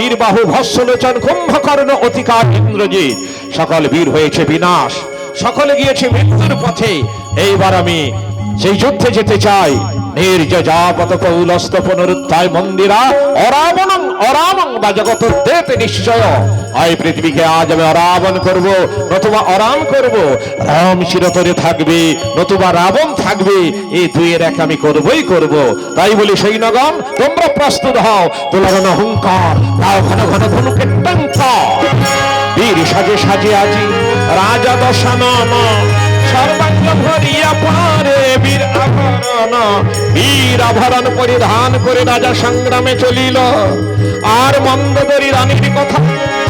বীরবাহু ভস্মলোচন কুম্ভকর্ণ অতিকার ইন্দ্রজিৎ সকল বীর হয়েছে বিনাশ, সকলে গিয়েছে মৃত্যুর পথে। এইবার আমি সেই যুদ্ধে যেতে চাই। নির্যজাপত কৌলস্থ পুনরুত্থায় মন্দিরা অরাবণং অরামং বা জগত দেতে নিশ্চয়। হয় পৃথিবীকে আজ আমি অরাবণ করব, নতুবা অরাম করব। রাম চিরতরে থাকবে, নতুবা রাবণ থাকবে। এই দুইয়ের এক আমি করবই করব। তাই বলি সৈন্যগণ, তোমরা প্রস্তুত হও। তোলার হুঙ্কার, তাও ঘন ঘন ধনুকের টঙ্কার। বীর সাজে সাজে আজি রাজা দশানন, সর্বাঙ্গ ভরিয়া পারে বীর আভরণ। বীর আভরণ পরিধান করে রাজা সংগ্রামে চলিল। আর মন্দোদরী রানীর কথা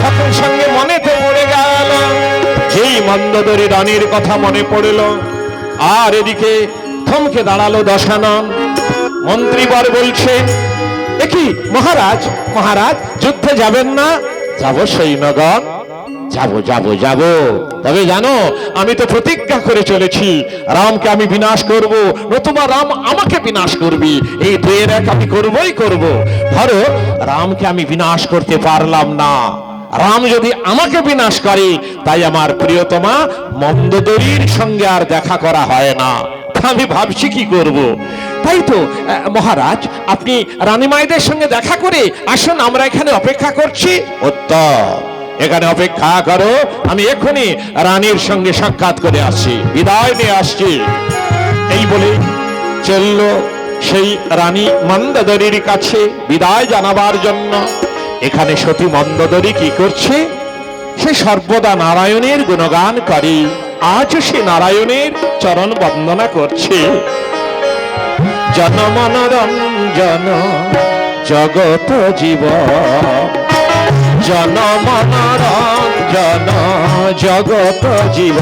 সকল সঙ্গে মনেতে পড়ে গেল। যেই মন্দোদরী রানীর কথা মনে পড়ল, আর এদিকে থমকে দাঁড়ালো দশানন। মন্ত্রীবর বলছে, দেখি মহারাজ, মহারাজ যুদ্ধে যাবেন না? যাব সৈন্যগণ, যাবো যাবো যাবো। তবে জানো, আমি তো প্রতিজ্ঞা করে চলেছি, রামকে আমি বিনাশ করব, নতুবা রাম আমাকে বিনাশ করবি। এই দুয়ের এক আমি করবই করব। ধরো রামকে আমি বিনাশ করতে পারলাম না, রাম যদি আমাকে বিনাশ করে, তাই আমার প্রিয়তমা মন্দোদরীর সঙ্গে আর দেখা করা হয় না। আমি ভাবছি কি করব। তাই তো মহারাজ, আপনি রানীমায়েদের সঙ্গে দেখা করে আসুন, আমরা এখানে অপেক্ষা করছি। উত্তম, এখানে অপেক্ষা করো, আমি এখনই রানীর সঙ্গে সাক্ষাৎ করে আসছি, বিদায় নিয়ে আসছি। এই বলে চলল সেই রানী মন্দোদরীর কাছে বিদায় জানাবার জন্য। এখানে সতী মন্দোদরী কি করছে? সে সর্বদা নারায়ণের গুণগান করে, আজ সে নারায়ণের চরণ বন্দনা করছে। জনমনোরঞ্জন জগত জীব, জনমনোরঞ্জন জগত জীব।